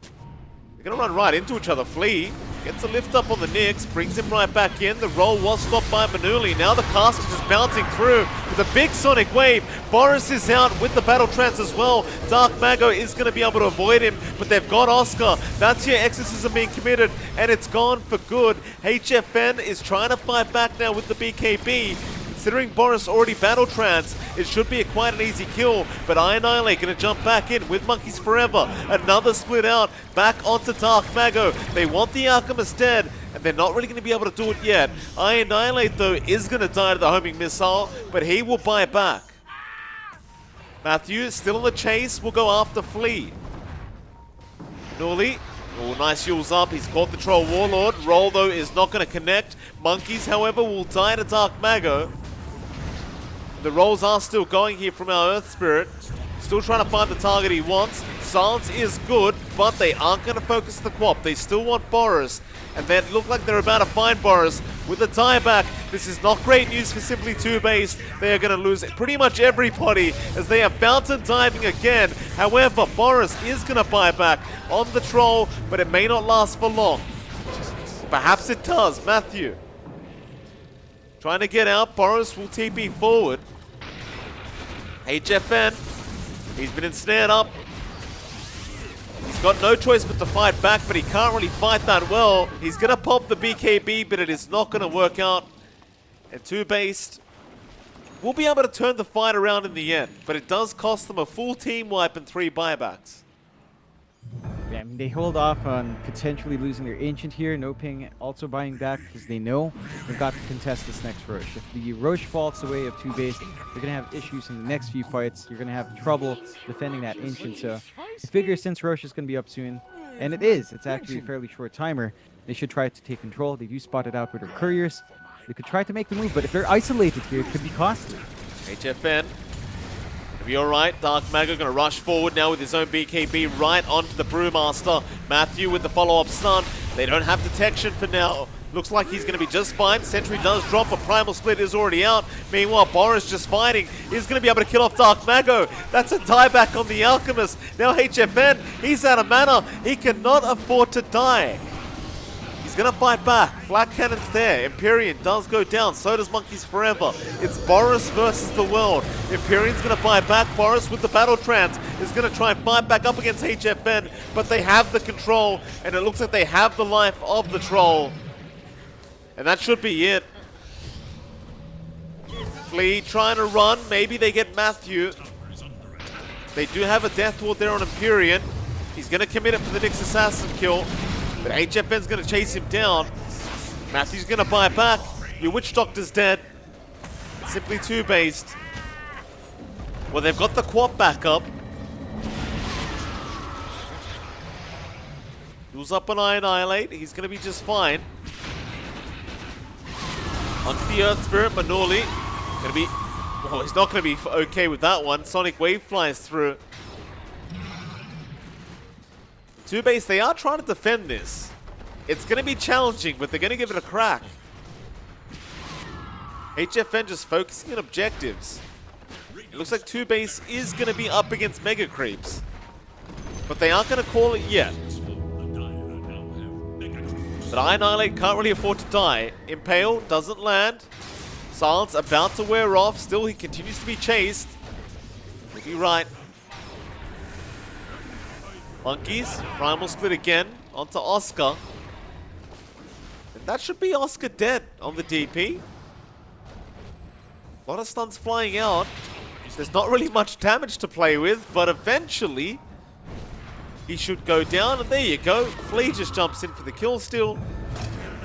They're going to run right into each other. Flea gets a lift up on the Nyx, brings him right back in. The roll was stopped by Manuli. Now the cast is just bouncing through with a big Sonic Wave. Boris is out with the Battle Trance as well. Dark Mago is going to be able to avoid him, but they've got Oscar. That's your Exorcism being committed, and it's gone for good. HFN is trying to fight back now with the BKB. Considering Boris already Battle Trance, it should be quite an easy kill, but Annihilate going to jump back in with Monkeys Forever. Another split out, back onto Dark Mago. They want the Alchemist dead, and they're not really going to be able to do it yet. Annihilate, though, is going to die to the homing missile, but he will buy back. Matthew, still on the chase, will go after Flea. Nuli. Oh, nice Yules up. He's caught the Troll Warlord. Roll, though, is not going to connect. Monkeys, however, will die to Dark Mago. The rolls are still going here from our Earth Spirit. Still trying to find the target he wants. Silence is good, but they aren't going to focus the Quap. They still want Boris. And they look like they're about to find Boris with a tieback. This is not great news for Simply TOOBASED. They are going to lose pretty much everybody as they are fountain diving again. However, Boris is going to buy back on the troll, but it may not last for long. Perhaps it does. Matthew trying to get out. Boris will TP forward. HFN, he's been ensnared up. He's got no choice but to fight back, but he can't really fight that well. He's going to pop the BKB, but it is not going to work out. And TOOBASED will be able to turn the fight around in the end, but it does cost them a full team wipe and 3 buybacks. Yeah, I mean, they hold off on potentially losing their Ancient here. NoPing also buying back because they know they've got to contest this next Rosh. If the Rosh falls the way of TOOBASED, they're going to have issues in the next few fights. You're going to have trouble defending that Ancient. So I figure since Rosh is going to be up soon, and it's actually a fairly short timer, they should try to take control. They do spot it out with their couriers. They could try to make the move, but if they're isolated here, it could be costly. HFN. Be alright, Dark Mago gonna rush forward now with his own BKB right onto the Brewmaster. Matthew with the follow-up stun. They don't have detection for now. Looks like he's gonna be just fine. Sentry does drop, a Primal Split is already out. Meanwhile, Boris just fighting. He's gonna be able to kill off Dark Mago. That's a dieback on the Alchemist. Now HFN, he's out of mana. He cannot afford to die. He's gonna fight back. Flat Cannon's there. Empyrean does go down. So does Monkeys Forever. It's Boris versus the world. Empyrean's gonna fight back. Boris with the Battle Trance is gonna try and fight back up against HFN, but they have the control, and it looks like they have the life of the troll. And that should be it. Flea trying to run. Maybe they get Matthew. They do have a Death Ward there on Empyrean. He's gonna commit it for the Nyx Assassin kill. But HFN's going to chase him down. Matthew's going to buy back. Your Witch Doctor's dead. Simply TOOBASED. Well, they've got the quad back up. Heals up an Annihilate. He's going to be just fine. Onto the Earth Spirit, Manoli. Going to be... Well, he's not going to be okay with that one. Sonic Wave flies through. TOOBASED, they are trying to defend this. It's going to be challenging, but they're going to give it a crack. HFN just focusing on objectives. It looks like TOOBASED is going to be up against Mega Creeps. But they aren't going to call it yet. But Annihilate can't really afford to die. Impale doesn't land. Silence about to wear off. Still, he continues to be chased. You'll be right. Monkeys, Primal Split again, onto Oscar. And that should be Oscar dead on the DP. A lot of stuns flying out. There's not really much damage to play with, but eventually he should go down, and there you go. Flea just jumps in for the kill steal.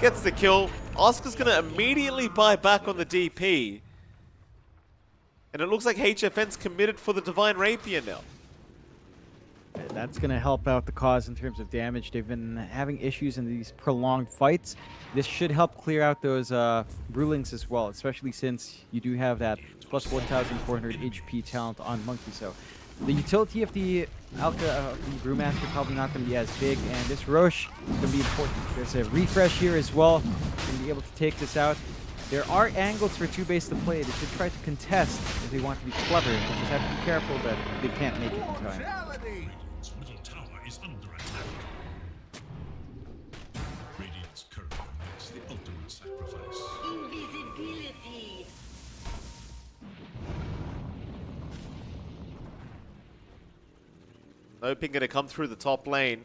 Gets the kill. Oscar's going to immediately buy back on the DP. And it looks like HFN's committed for the Divine Rapier now. That's going to help out the cause in terms of damage. They've been having issues in these prolonged fights. This should help clear out those Brewlings as well, especially since you do have that plus 1,400 HP talent on Monkey. So the utility of the Brewmaster probably not going to be as big, and this Rosh is going to be important. There's a refresh here as well. Going to be able to take this out. There are angles for TOOBASED to play. They should try to contest if they want to be clever. They just have to be careful that they can't make it in time. Radiant's middle tower is under attack. Radiant's courier makes the ultimate sacrifice. Invisibility. NoPing going to come through the top lane.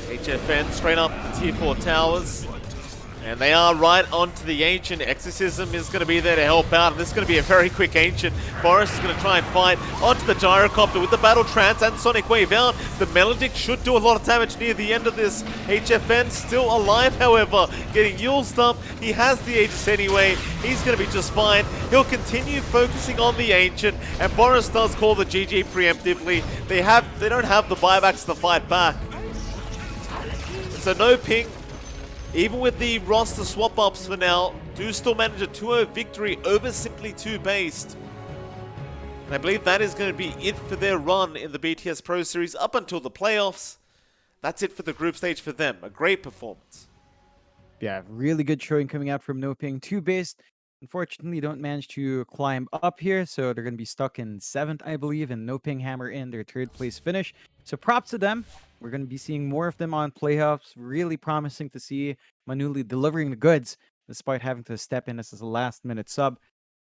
HFN straight up the tier 4 towers. And they are right onto the Ancient. Exorcism is going to be there to help out, and this is going to be a very quick Ancient. Boris is going to try and fight onto the Gyrocopter with the Battle Trance and Sonic Wave out. The Melodic should do a lot of damage near the end of this. HFN still alive, however, getting Yulesed up. He has the Aegis anyway. He's going to be just fine. He'll continue focusing on the Ancient, and Boris does call the GG preemptively. They don't have the buybacks to fight back. So NoPing, even with the roster swap-ups for now, do still manage a 2-0 victory over Simply TOOBASED. And I believe that is going to be it for their run in the BTS Pro Series up until the playoffs. That's it for the group stage for them. A great performance. Yeah, really good showing coming out from NoPing. TOOBASED, unfortunately, don't manage to climb up here, so they're going to be stuck in 7th, I believe, and NoPing hammer in their 3rd place finish. So props to them. We're going to be seeing more of them on playoffs. Really promising to see Manuli delivering the goods, despite having to step in as a last-minute sub.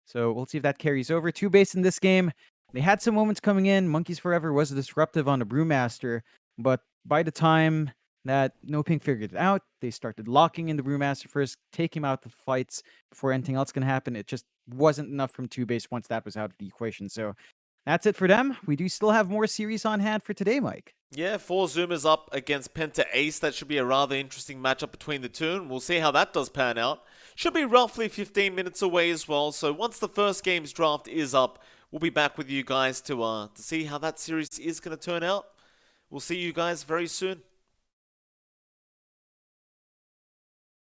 So we'll see if that carries over. TOOBASED in this game, they had some moments coming in. Monkeys Forever was disruptive on the Brewmaster, but by the time that NoPing figured it out, they started locking in the Brewmaster first, take him out the fights before anything else can happen. It just wasn't enough from TOOBASED once that was out of the equation. So that's it for them. We do still have more series on hand for today, Mike. Yeah, 4 Zoomers up against Penta Ace. That should be a rather interesting matchup between the two, and we'll see how that does pan out. Should be roughly 15 minutes away as well, so once the first game's draft is up, we'll be back with you guys to see how that series is going to turn out. We'll see you guys very soon.